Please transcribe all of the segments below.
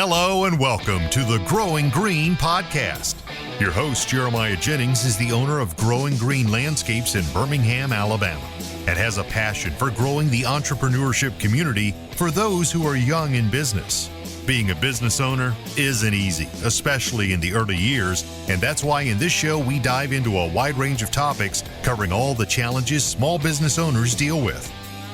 Hello and welcome to the Growing Green podcast. Your host, Jeremiah Jennings, is the owner of Growing Green Landscapes in Birmingham, Alabama, and has a passion for growing the entrepreneurship community for those who are young in business. Being a business owner isn't easy, especially in the early years, and that's why in this show we dive into a wide range of topics covering all the challenges small business owners deal with.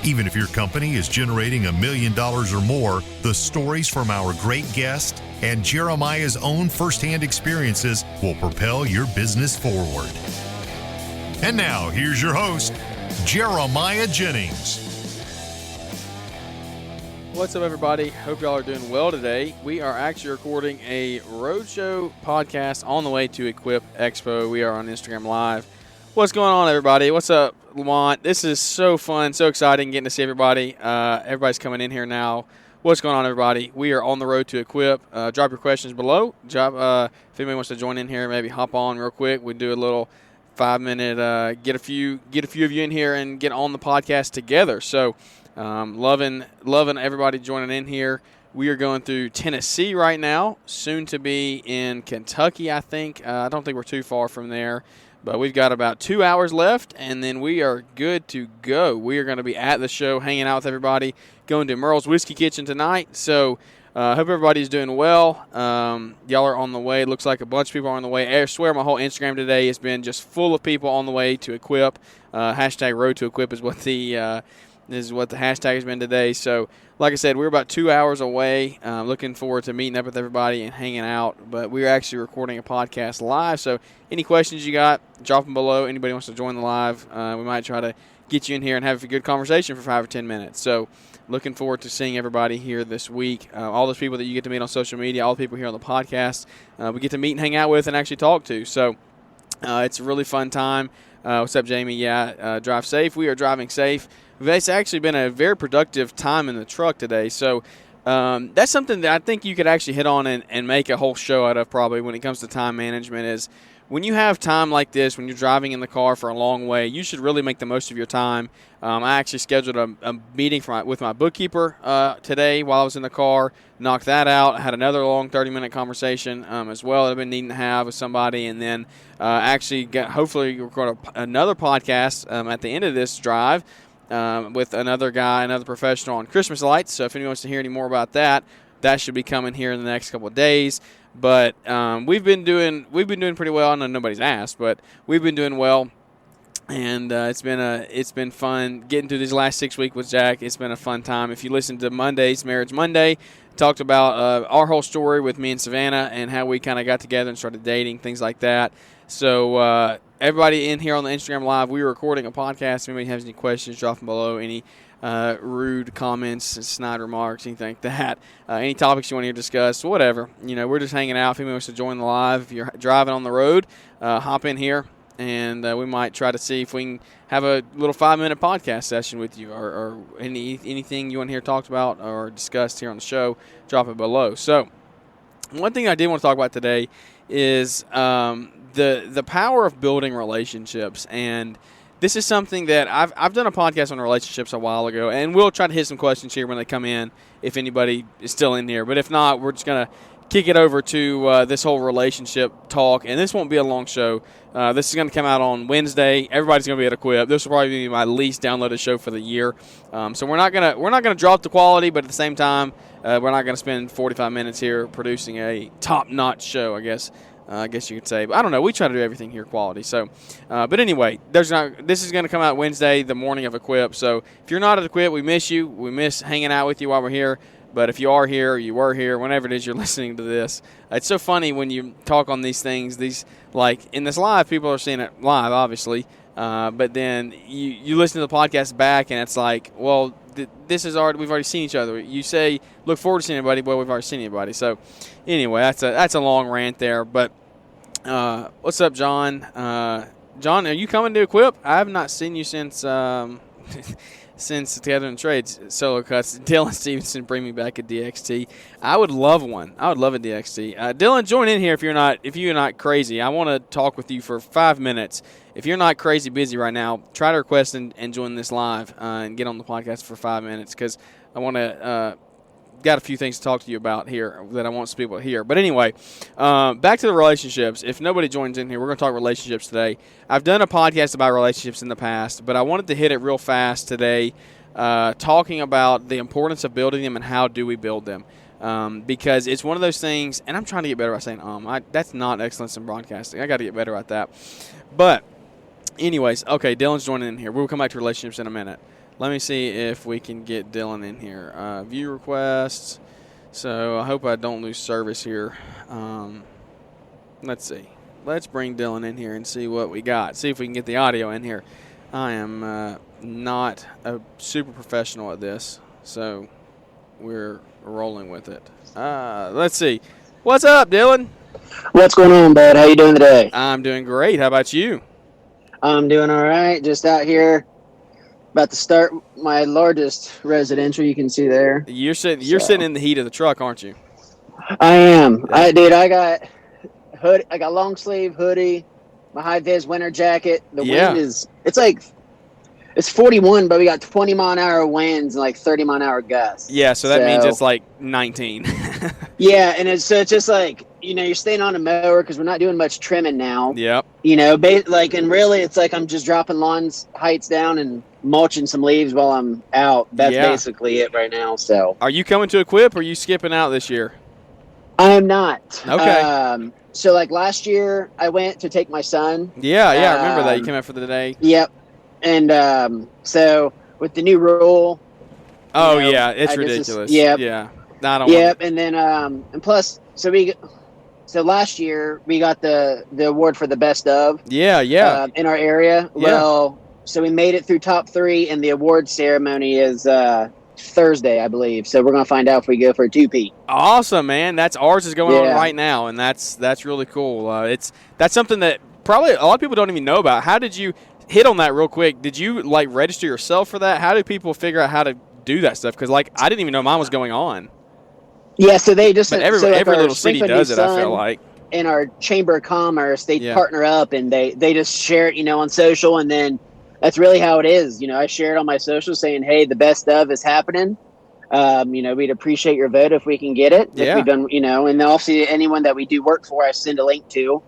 Even if your company is generating $1 million or more, the stories from our great guest and Jeremiah's own firsthand experiences will propel your business forward. And now, here's your host, Jeremiah Jennings. What's up, everybody? Hope y'all are doing well today. We are actually recording a roadshow podcast on the way to Equip Expo. We are on Instagram Live. What's going on, everybody? What's up, Lamont? This is so fun, so exciting getting to see everybody. Everybody's coming in here now. What's going on, everybody? We are on the road to Equip. Drop your questions below. If anybody wants to join in here, maybe hop on real quick. We do a little 5-minute get a few of you in here and get on the podcast together. So, loving everybody joining in here. We are going through Tennessee right now, soon to be in Kentucky, I think. I don't think we're too far from there. But we've got about 2 hours left, and then we are good to go. We are going to be at the show, hanging out with everybody, going to Merle's Whiskey Kitchen tonight. So hope everybody's doing well. Y'all are on the way. It looks like a bunch of people are on the way. I swear my whole Instagram today has been just full of people on the way to Equip. Hashtag Road to Equip is what the hashtag has been today. So, like I said, we're about 2 hours away. Looking forward to meeting up with everybody and hanging out. But we're actually recording a podcast live. So, any questions you got, drop them below. Anybody wants to join the live, we might try to get you in here and have a good conversation for 5 or 10 minutes. So, looking forward to seeing everybody here this week. All those people that you get to meet on social media, all the people here on the podcast, we get to meet and hang out with and actually talk to. So, it's a really fun time. What's up, Jamie? Yeah, drive safe. We are driving safe. It's actually been a very productive time in the truck today. So that's something that I think you could actually hit on and make a whole show out of probably when it comes to time management is when you have time like this, when you're driving in the car for a long way, you should really make the most of your time. I actually scheduled a meeting with my bookkeeper today while I was in the car, knocked that out. I had another long 30-minute conversation as well that I've been needing to have with somebody, and then hopefully record another podcast at the end of this drive with another professional on Christmas lights. So if anyone wants to hear any more about that, that should be coming here in the next couple of days. But we've been doing pretty well. I know nobody's asked, but we've been doing well, and it's been fun getting through these last 6 weeks with Jack. It's been a fun time. If you listen to Monday's Marriage Monday, talked about our whole story with me and Savannah and how we kind of got together and started dating, things like that. So everybody in here on the Instagram Live, we were recording a podcast. If anybody has any questions, drop them below. Any rude comments, snide remarks, anything like that. Any topics you want to hear discussed, whatever. We're just hanging out. If anyone wants to join the live, if you're driving on the road, hop in here, and we might try to see if we can have a little 5-minute podcast session with you or anything you want to hear talked about or discussed here on the show, drop it below. So one thing I did want to talk about today is the power of building relationships. And this is something that I've done a podcast on relationships a while ago, and we'll try to hit some questions here when they come in if anybody is still in here. But if not, we're just going to kick it over to this whole relationship talk, and this won't be a long show. This is going to come out on Wednesday. Everybody's going to be at Equip. This will probably be my least downloaded show for the year. So we're not gonna drop the quality, but at the same time, we're not going to spend 45 minutes here producing a top-notch show, I guess you could say. But I don't know. We try to do everything here quality. So, but anyway, this is going to come out Wednesday, the morning of Equip. So if you're not at Equip, we miss you. We miss hanging out with you while we're here. But if you are here, or you were here, whenever it is you're listening to this, it's so funny when you talk on these things. Like in this live, people are seeing it live, obviously. But then you listen to the podcast back, and it's like, well, we've already seen each other. You say, look forward to seeing anybody. Well, we've already seen anybody. So anyway, that's a long rant there. But what's up, John? John, are you coming to Equip? I have not seen you since Together in Trades solo cuts. Dylan Stevenson, bring me back a DXT. I would love one. I would love a DXT. Dylan, join in here if you're not crazy. I want to talk with you for 5 minutes. If you're not crazy busy right now, try to request and join this live and get on the podcast for 5 minutes because I want to got a few things to talk to you about here that I want some people to hear. But anyway, back to the relationships. If nobody joins in here, we're going to talk relationships today. I've done a podcast about relationships in the past, but I wanted to hit it real fast today, talking about the importance of building them and how do we build them. Because it's one of those things, and I'm trying to get better at saying that's not excellence in broadcasting. I got to get better at that. But anyways, okay, Dylan's joining in here. We'll come back to relationships in a minute. Let me see if we can get Dylan in here. View requests. So I hope I don't lose service here. Let's see. Let's bring Dylan in here and see what we got. See if we can get the audio in here. I am not a super professional at this, so we're rolling with it. Let's see. What's up, Dylan? What's going on, bud? How you doing today? I'm doing great. How about you? I'm doing all right. Just out here, about to start my largest residential. You can see there. You're sitting in the heat of the truck, aren't you? I am. I got hood. I got long sleeve hoodie, my high vis winter jacket. The wind is. It's 41, but we got 20-mile-an-hour winds and like 30-mile-an-hour gusts. Yeah, so that means it's like 19. Yeah, and it's just like, you're staying on a mower because we're not doing much trimming now. Yep. And really it's like I'm just dropping lawns heights down and mulching some leaves while I'm out. That's basically it right now. So, are you coming to Equip or are you skipping out this year? I am not. Okay. So like last year I went to take my son. Yeah, I remember that. You came out for the day. Yep. And so with the new rule. Oh, yeah, it's ridiculous. Yeah. I don't Yep, and then and plus so last year we got the award for the best of. Yeah. In our area. Yeah. Well, so we made it through top 3 and the award ceremony is Thursday, I believe. So we're going to find out if we go for a 2-peat. Awesome, man. Ours is going on right now, and that's really cool. That's something that probably a lot of people don't even know about. How did you hit on that real quick? Did you register yourself for that? How do people figure out how to do that stuff? Because I didn't even know mine was going on. Yeah, so they just every little city does it. I feel like in our Chamber of Commerce, they partner up and they just share it, on social, and then that's really how it is. I share it on my social saying, "Hey, the best of is happening. We'd appreciate your vote if we can get it. Yeah. If we've done, and obviously anyone that we do work for, I send a link to.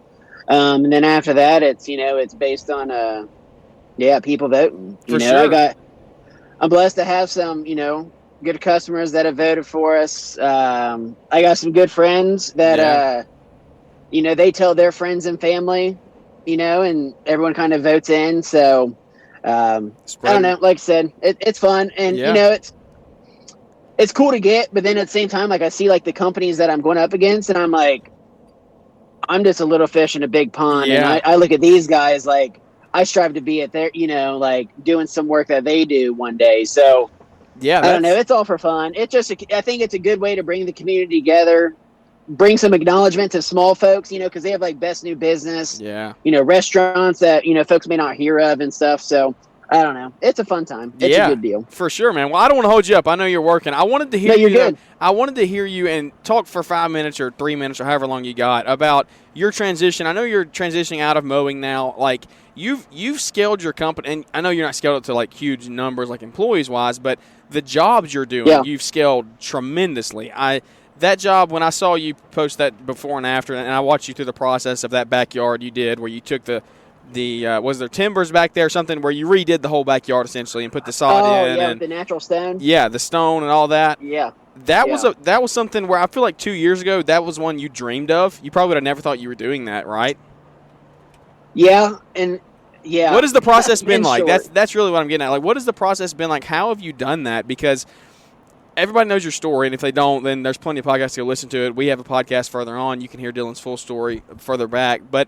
And then after that, it's based on people voting. For sure. I'm blessed to have some, good customers that have voted for us. I got some good friends that, they tell their friends and family, and everyone kind of votes in. So, I don't know. Like I said, it's fun, and it's cool to get. But then at the same time, I see the companies that I'm going up against, and I'm like, I'm just a little fish in a big pond. Yeah. And I look at these guys I strive to be at their, doing some work that they do one day. So, I don't know. It's all for fun. I think it's a good way to bring the community together, bring some acknowledgement to small folks, because they have best new business, restaurants that, folks may not hear of and stuff. So I don't know. It's a fun time. It's a good deal. For sure, man. Well, I don't want to hold you up. I know you're working. I wanted to hear you. Good. I wanted to hear you and talk for 5 minutes or 3 minutes or however long you got about your transition. I know you're transitioning out of mowing now. You've scaled your company, and I know you're not scaled it to huge numbers employees wise, but the jobs you're doing, you've scaled tremendously. That job, when I saw you post that before and after, and I watched you through the process of that backyard you did, where you took the was there timbers back there, something where you redid the whole backyard essentially and put the sod in? With the natural stone. Yeah, the stone and all that. Yeah. That was something where I feel like 2 years ago that was one you dreamed of. You probably would have never thought you were doing that, right? Yeah, and yeah. What has the process been like? Short. That's really what I'm getting at. What has the process been like? How have you done that? Because everybody knows your story, and if they don't, then there's plenty of podcasts to go listen to it. We have a podcast further on. You can hear Dylan's full story further back. But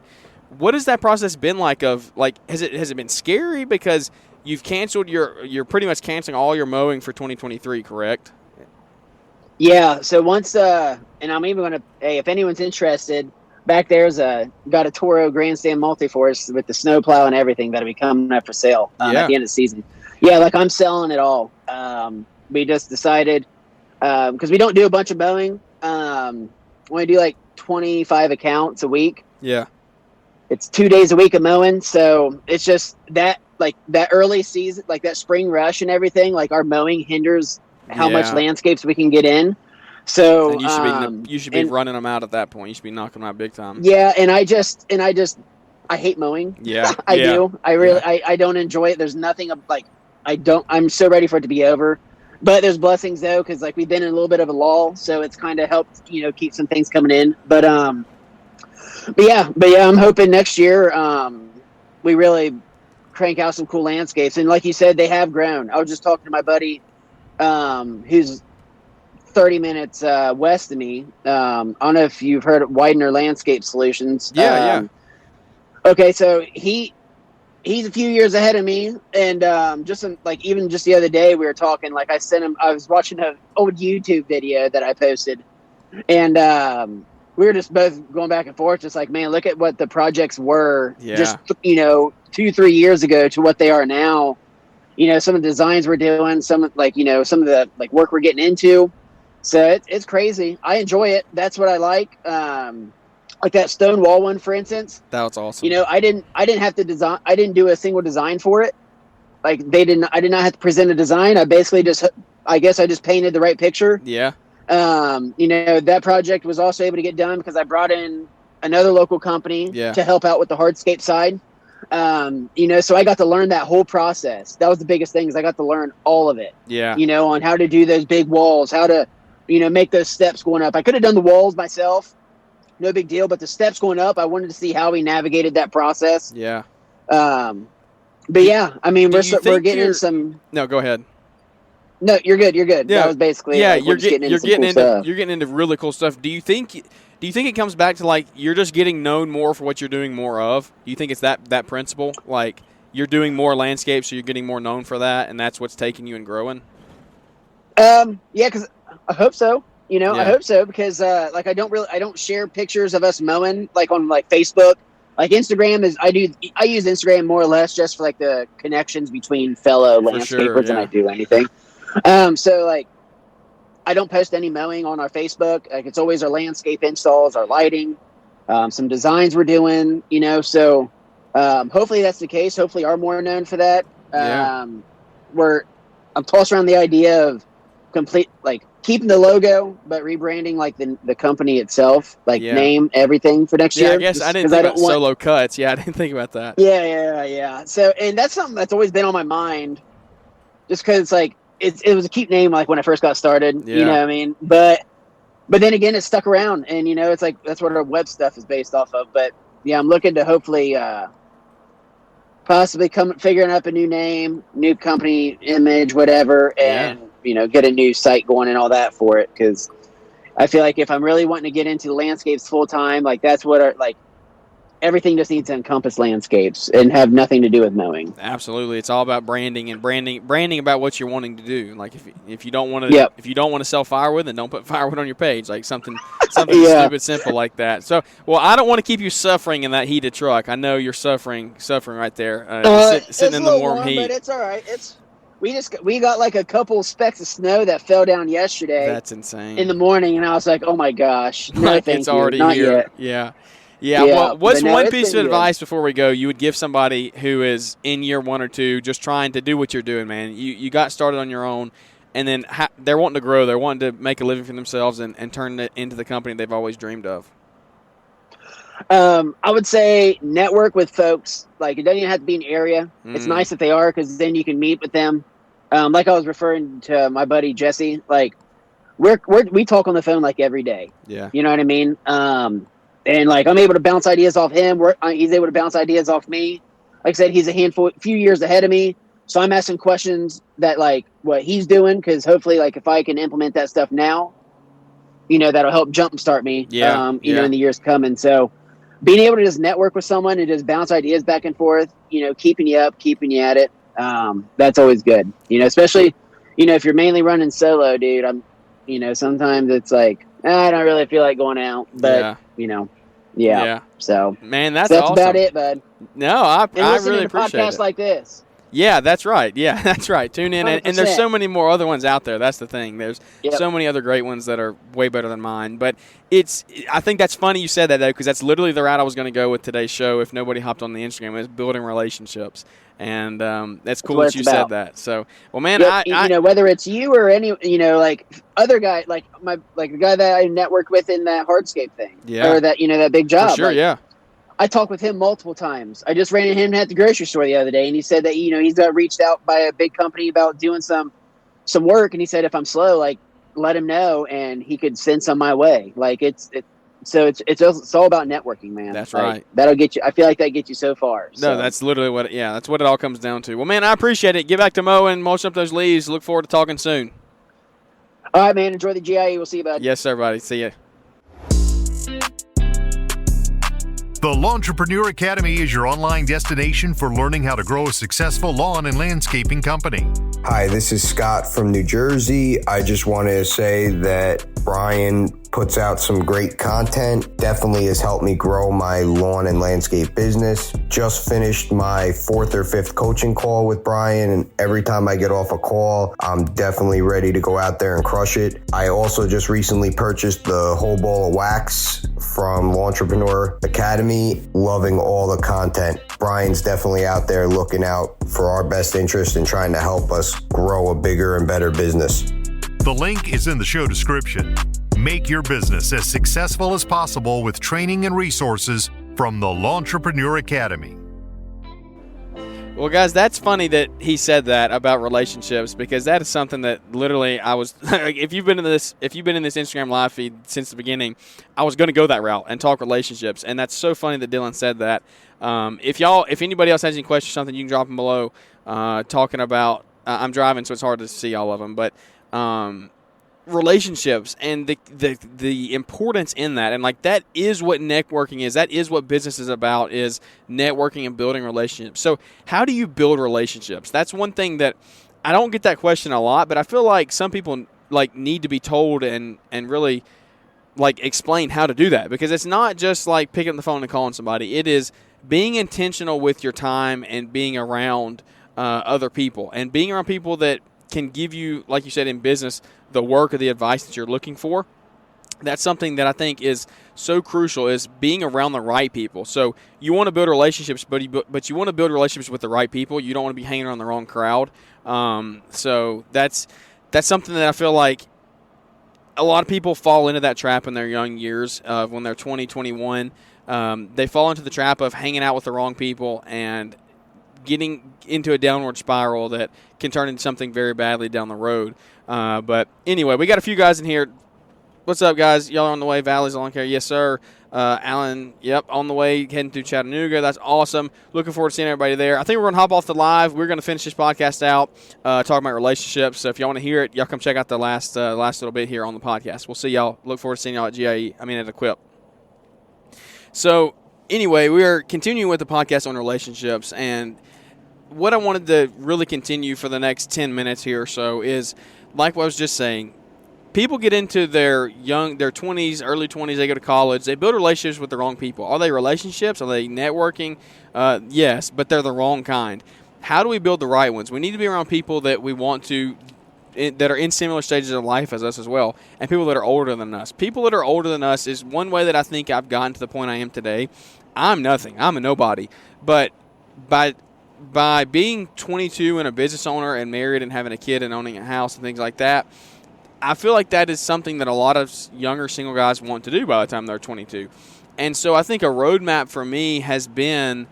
what has that process been like? Has it been scary because you've canceled you're pretty much canceling all your mowing for 2023, correct? Yeah. So once and I'm even gonna if anyone's interested, back there's got a Toro Grandstand Multiforce with the snowplow and everything that'll be coming up for sale at the end of the season. Yeah, I'm selling it all. We just decided because we don't do a bunch of mowing. We do 25 accounts a week. Yeah. It's 2 days a week of mowing, so it's just that that early season, that spring rush and everything. Our mowing hinders how much landscapes we can get in. So And you should be running them out at that point. You should be knocking them out big time. Yeah, and I hate mowing. Yeah, I do. I really I don't enjoy it. There's nothing like I'm so ready for it to be over. But there's blessings though, because like we've been in a little bit of a lull, so it's kind of helped keep some things coming in. But yeah, I'm hoping next year we really crank out some cool landscapes. And like you said, they have grown. I was just talking to my buddy who's 30 minutes west of me. I don't know if you've heard of Widener Landscape Solutions. Yeah. Okay, so he's a few years ahead of me, and even just the other day we were talking. Like I was watching an old YouTube video that I posted, and we were just both going back and forth, just like, man, look at what the projects were just 2-3 years ago to what they are now. Some of the designs we're doing, some of the like work we're getting into. So it's crazy. I enjoy it. That's what I like. Like that stone wall one, for instance. That was awesome. I didn't have to design. I didn't do a single design for it. Like I did not have to present a design. I basically just painted the right picture. Yeah. That project was also able to get done because I brought in another local company to help out with the hardscape side. So I got to learn that whole process. That was the biggest thing, is I got to learn all of it. Yeah. On how to do those big walls, how to, make those steps going up. I could have done the walls myself. No big deal. But the steps going up, I wanted to see how we navigated that process. Yeah. But yeah, I mean, we're getting in some. No, go ahead. No, you're good. You're good. Yeah. That was basically. Yeah, like, you're getting into really cool stuff. Do you think it comes back to like you're just getting known more for what you're doing more of? Do you think it's that principle? Like you're doing more landscapes, so you're getting more known for that, and that's what's taking you and growing? Yeah, because I hope so. I hope so, because like I don't share pictures of us mowing like on like Facebook. Like Instagram I use Instagram more or less just for like the connections between fellow landscapers than I do anything. So like I don't post any mowing on our Facebook. Like it's always our landscape installs, our lighting, some designs we're doing, so hopefully that's the case. Hopefully are more known for that. I'm tossing around the idea of keeping the logo, but rebranding like the company itself, name, everything for next year. Yeah, I guess I didn't think about Solo Cuts. Yeah, I didn't think about that. Yeah. So, and that's something that's always been on my mind, just because like it was a cute name like when I first got started. You know what I mean? But then again, it's stuck around, and it's like that's what our web stuff is based off of. But yeah, I'm looking to hopefully possibly figuring up a new name, new company image, whatever, and get a new site going and all that for it, because I feel like if I'm really wanting to get into the landscapes full time, like that's what everything just needs to encompass landscapes and have nothing to do with mowing. Absolutely, it's all about branding and branding about what you're wanting to do. Like if you don't want to sell firewood, then don't put firewood on your page. Like something stupid simple like that. So, well, I don't want to keep you suffering in that heated truck. I know you're suffering right there, sitting in the warm heat. But it's all right. We got like a couple specks of snow that fell down yesterday. That's insane. In the morning, and I was like, oh my gosh, no, thank it's you. already Not here. Yet. Yeah. Well, what's one piece of advice before we go you would give somebody who is in year 1 or 2 just trying to do what you're doing, man? You got started on your own, and then they're wanting to grow. They're wanting to make a living for themselves and turn it into the company they've always dreamed of. I would say network with folks. Like, it doesn't even have to be an area. It's nice if they are, because then you can meet with them. Like I was referring to my buddy Jesse, like we talk on the phone like every day. Yeah. You know what I mean? And like I'm able to bounce ideas off him. He's able to bounce ideas off me. Like I said, he's a few years ahead of me. So I'm asking questions that like what he's doing, because hopefully like if I can implement that stuff now, that'll help jumpstart me. In the years coming. So being able to just network with someone and just bounce ideas back and forth, keeping you up, keeping you at it. That's always good, especially, if you're mainly running solo, dude. Sometimes it's like, I don't really feel like going out, but So, man, that's awesome. awesome. About it, bud. No, I really appreciate it. Podcasts like this. Yeah, that's right. Yeah, that's right. Tune in. And there's so many more other ones out there. That's the thing. There's so many other great ones that are way better than mine. But I think that's funny you said that, though, because that's literally the route I was going to go with today's show if nobody hopped on the Instagram. It's building relationships. And that's cool that you said that. So, well, man, whether it's you or any, like other guy, like the guy that I networked with in that hardscape thing, or that, that big job. For sure, yeah. I talked with him multiple times. I just ran into him at the grocery store the other day, and he said that he's got reached out by a big company about doing some work, and he said if I'm slow, like let him know, and he could send some my way. Like it's all about networking, man. That's right. That'll get you. I feel like that gets you so far. No, that's literally that's what it all comes down to. Well, man, I appreciate it. Get back to mowing, mulch up those leaves. Look forward to talking soon. All right, man. Enjoy the GIE. We'll see you, bud. Yes, sir, buddy. See ya. The Lawntrepreneur Academy is your online destination for learning how to grow a successful lawn and landscaping company. Hi, this is Scott from New Jersey. I just want to say that Brian puts out some great content. Definitely has helped me grow my lawn and landscape business. Just finished my 4th or 5th coaching call with Brian, and every time I get off a call, I'm definitely ready to go out there and crush it. I also just recently purchased the whole ball of wax from Lawntrepreneur Academy. Loving all the content. Brian's definitely out there looking out for our best interest and trying to help us grow a bigger and better business. The link is in the show description. Make your business as successful as possible with training and resources from the Lawntrepreneur Academy. Well, guys, that's funny that he said that about relationships, because that is something that literally I was. if you've been in this Instagram live feed since the beginning, I was going to go that route and talk relationships, and that's so funny that Dylan said that. If anybody else has any questions or something, you can drop them below. Talking about, I'm driving, so it's hard to see all of them, but. Relationships and the importance in that, and like that is what networking is. That is what business is about, is networking and building relationships. So how do you build relationships? That's one thing that I don't get that question a lot, but I feel like some people like need to be told and really like explain how to do that, because it's not just like picking up the phone and calling somebody. It is being intentional with your time and being around other people, and being around people that can give you, like you said in business, the work or the advice that you're looking for. That's something that I think is so crucial, is being around the right people. So you want to build relationships, but you want to build relationships with the right people. You don't want to be hanging around the wrong crowd. So that's something that I feel like a lot of people fall into that trap in their young years, when they're 20, 21. They fall into the trap of hanging out with the wrong people and getting into a downward spiral that can turn into something very badly down the road. But anyway, we got a few guys in here. What's up, guys? Y'all are on the way. Valley's Lawn Care. Yes, sir. Alan, yep, on the way, heading through Chattanooga. That's awesome. Looking forward to seeing everybody there. I think we're going to hop off the live. We're going to finish this podcast out, talking about relationships. So if y'all want to hear it, y'all come check out the last little bit here on the podcast. We'll see y'all. Look forward to seeing y'all at at Equip. So anyway, we are continuing with the podcast on relationships, and what I wanted to really continue for the next 10 minutes here or so is, like what I was just saying, people get into their 20s, early 20s, they go to college, they build relationships with the wrong people. Are they relationships? Are they networking? Yes, but they're the wrong kind. How do we build the right ones? We need to be around people that we want to, that are in similar stages of life as us as well, and people that are older than us. People that are older than us is one way that I think I've gotten to the point I am today. I'm nothing. I'm a nobody. But by being 22 and a business owner and married and having a kid and owning a house and things like that, I feel like that is something that a lot of younger single guys want to do by the time they're 22. And so I think a roadmap for me has been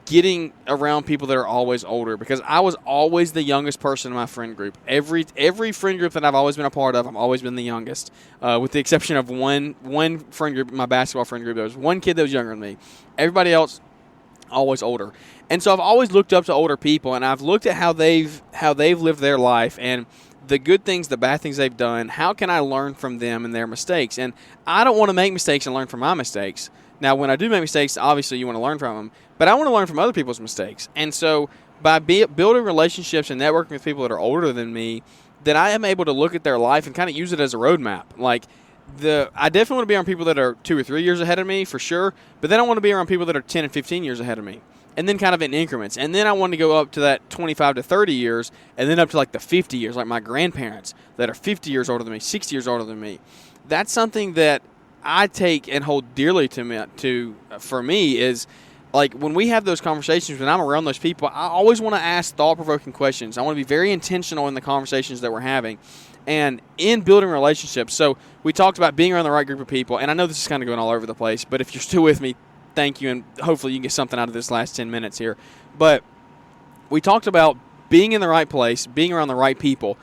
getting around people that are always older, because I was always the youngest person in my friend group. Every friend group that I've always been a part of, I've always been the youngest, with the exception of one friend group, my basketball friend group. There was one kid that was younger than me. Everybody else, always older. And so I've always looked up to older people, and I've looked at how they've lived their life and the good things, the bad things they've done. How can I learn from them and their mistakes? And I don't want to make mistakes and learn from my mistakes. Now, when I do make mistakes, obviously you want to learn from them, but I want to learn from other people's mistakes. And so by building relationships and networking with people that are older than me, that I am able to look at their life and kind of use it as a roadmap. Like, I definitely want to be around people that are 2 or 3 years ahead of me, for sure, but then I want to be around people that are 10 and 15 years ahead of me. and then kind of in increments. And then I want to go up to that 25 to 30 years, and then up to like the 50 years, like my grandparents that are 50 years older than me, 60 years older than me. That's something that I take and hold dearly for me is, like, when we have those conversations, when I'm around those people, I always want to ask thought-provoking questions. I want to be very intentional in the conversations that we're having and in building relationships. So we talked about being around the right group of people, and I know this is kind of going all over the place, but if you're still with me, thank you, and hopefully you can get something out of this last 10 minutes here. But we talked about being in the right place, being around the right people,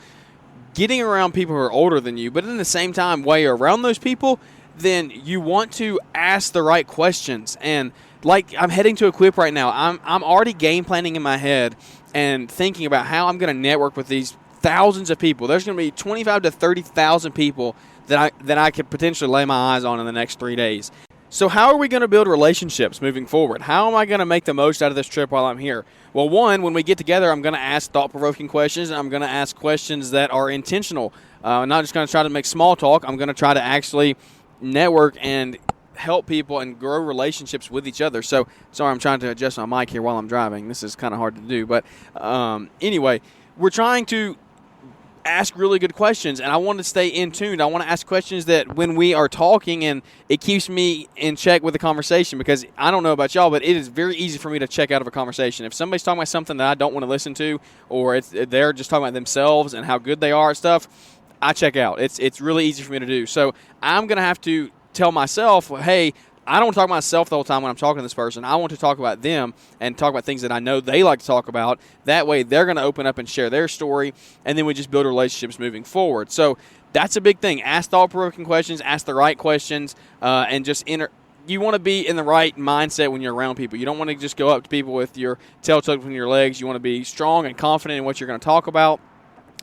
getting around people who are older than you, but in the same time, while you're around those people, then you want to ask the right questions. And like, I'm heading to Equip right now. I'm already game planning in my head and thinking about how I'm going to network with these thousands of people. There's going to be 25 to 30,000 people that I could potentially lay my eyes on in the next 3 days. So how are we going to build relationships moving forward? How am I going to make the most out of this trip while I'm here? Well, one, when we get together, I'm going to ask thought-provoking questions, and I'm going to ask questions that are intentional. I'm not just going to try to make small talk. I'm going to try to actually network and help people and grow relationships with each other. So, sorry, I'm trying to adjust my mic here while I'm driving. This is kind of hard to do. But anyway, we're trying to ask really good questions, and I want to stay in tune. I want to ask questions that when we are talking, and it keeps me in check with the conversation, because I don't know about y'all, but it is very easy for me to check out of a conversation. If somebody's talking about something that I don't want to listen to, or they're just talking about themselves and how good they are at stuff, I check out. It's really easy for me to do. So I'm going to have to tell myself, hey, I don't want to talk about myself the whole time when I'm talking to this person. I want to talk about them and talk about things that I know they like to talk about. That way they're going to open up and share their story, and then we just build relationships moving forward. So that's a big thing. Ask thought-provoking questions, ask the right questions, and just you want to be in the right mindset when you're around people. You don't want to just go up to people with your tail tucked between your legs. You want to be strong and confident in what you're going to talk about.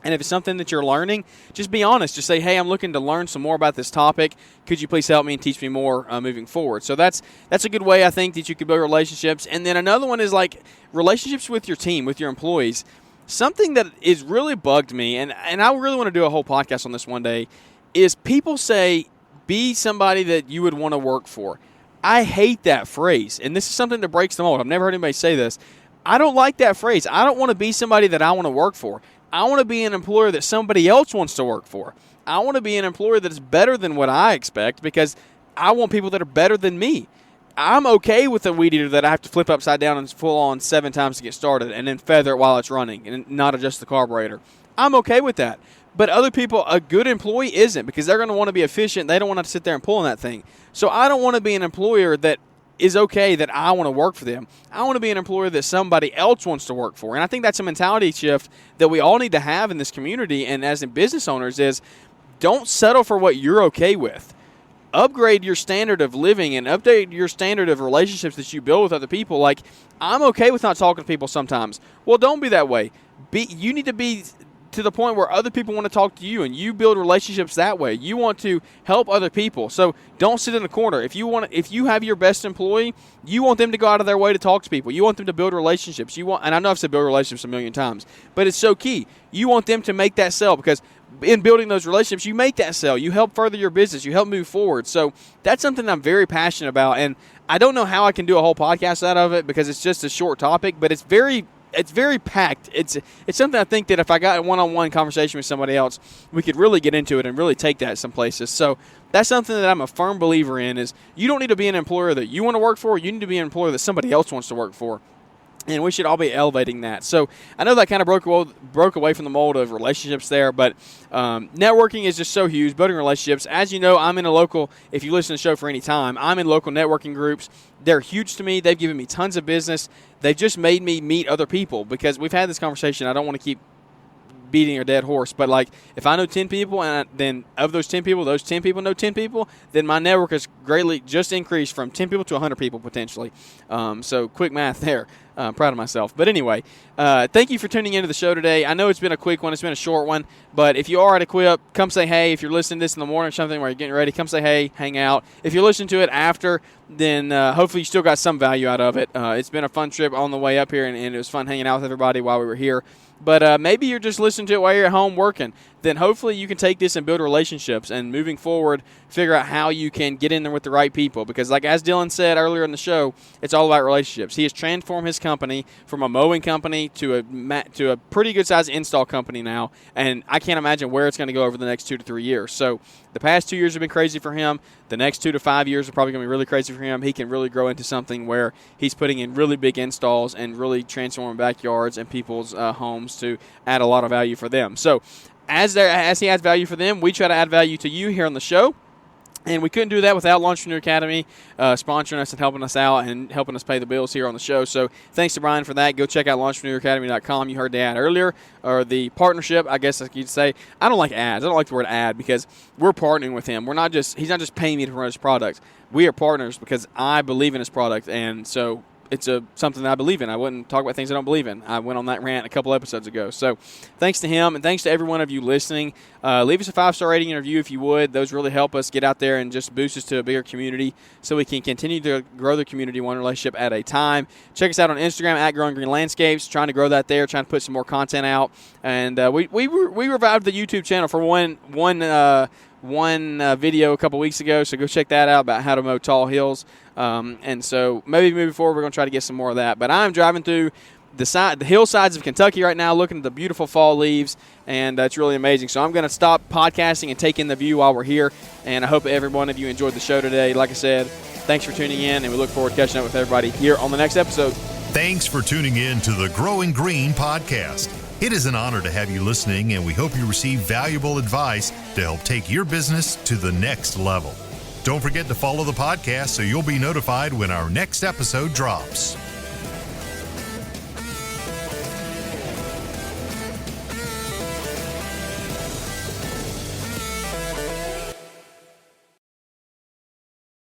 And if it's something that you're learning, just be honest. Just say, hey, I'm looking to learn some more about this topic. Could you please help me and teach me more moving forward? So that's a good way, I think, that you can build relationships. And then another one is like relationships with your team, with your employees. Something that is really bugged me, and I really want to do a whole podcast on this one day, is people say, be somebody that you would want to work for. I hate that phrase, and this is something that breaks the mold. I've never heard anybody say this. I don't like that phrase. I don't want to be somebody that I want to work for. I want to be an employer that somebody else wants to work for. I want to be an employer that is better than what I expect, because I want people that are better than me. I'm okay with a weed eater that I have to flip upside down and full on 7 times to get started and then feather it while it's running and not adjust the carburetor. I'm okay with that. But other people, a good employee isn't, because they're going to want to be efficient. They don't want to sit there and pull on that thing. So I don't want to be an employer that is okay that I want to work for them. I want to be an employer that somebody else wants to work for. And I think that's a mentality shift that we all need to have in this community and as in business owners is, don't settle for what you're okay with. Upgrade your standard of living and update your standard of relationships that you build with other people. Like, I'm okay with not talking to people sometimes. Well, don't be that way. You need to be to the point where other people want to talk to you, and you build relationships that way. You want to help other people. So don't sit in the corner. If you have your best employee, you want them to go out of their way to talk to people. You want them to build relationships. And I know I've said build relationships a million times, but it's so key. You want them to make that sell, because in building those relationships, you make that sell. You help further your business. You help move forward. So that's something I'm very passionate about, and I don't know how I can do a whole podcast out of it, because it's just a short topic, but it's very packed. It's something I think that if I got a one-on-one conversation with somebody else, we could really get into it and really take that some places. So that's something that I'm a firm believer in, is you don't need to be an employer that you want to work for. You need to be an employer that somebody else wants to work for. And we should all be elevating that. So I know that kind of broke away from the mold of relationships there, but networking is just so huge, building relationships. As you know, I'm in a local, if you listen to the show for any time, I'm in local networking groups. They're huge to me. They've given me tons of business. They've just made me meet other people, because we've had this conversation. I don't want to keep beating a dead horse, but like, if I know 10 people, and then of those 10 people, those 10 people know 10 people, then my network has greatly just increased from 10 people to 100 people potentially. So quick math there. I'm proud of myself. But anyway, thank you for tuning into the show today. I know it's been a quick one. It's been a short one. But if you are at Equip, come say hey. If you're listening to this in the morning or something where you're getting ready, come say hey, hang out. If you're listening to it after, then hopefully you still got some value out of it. It's been a fun trip on the way up here, and it was fun hanging out with everybody while we were here. But maybe you're just listening to it while you're at home working. Then hopefully you can take this and build relationships, and moving forward, figure out how you can get in there with the right people. Because like as Dylan said earlier in the show, it's all about relationships. He has transformed his company from a mowing company to a pretty good sized install company now, and I can't imagine where it's going to go over the next 2 to 3 years. So the past 2 years have been crazy for him. The next 2 to 5 years are probably going to be really crazy for him. He can really grow into something where he's putting in really big installs and really transforming backyards and people's homes to add a lot of value for them. So as he adds value for them, we try to add value to you here on the show. And we couldn't do that without Launchpreneur Academy sponsoring us and helping us out and helping us pay the bills here on the show. So thanks to Brian for that. Go check out launchpreneuracademy.com. You heard the ad earlier, or the partnership, I guess you'd say. I don't like ads. I don't like the word ad because we're partnering with him. He's not just paying me to promote his product. We are partners because I believe in his product, and so it's something that I believe in. I wouldn't talk about things I don't believe in. I went on that rant a couple episodes ago. So thanks to him, and thanks to every one of you listening. Leave us a 5-star rating and review if you would. Those really help us get out there and just boost us to a bigger community so we can continue to grow the community one relationship at a time. Check us out on Instagram at Growing Green Landscapes. Trying to grow that there, trying to put some more content out. And we revived the YouTube channel for one video a couple weeks ago, so go check that out about how to mow tall hills. And so maybe moving forward, we're going to try to get some more of that. But I'm driving through the hillsides of Kentucky right now, looking at the beautiful fall leaves, and it's really amazing. So I'm going to stop podcasting and take in the view while we're here, and I hope every one of you enjoyed the show today. Like I said, thanks for tuning in, and we look forward to catching up with everybody here on the next episode. Thanks for tuning in to the Growing Green podcast. It is an honor to have you listening, and we hope you receive valuable advice to help take your business to the next level. Don't forget to follow the podcast so you'll be notified when our next episode drops.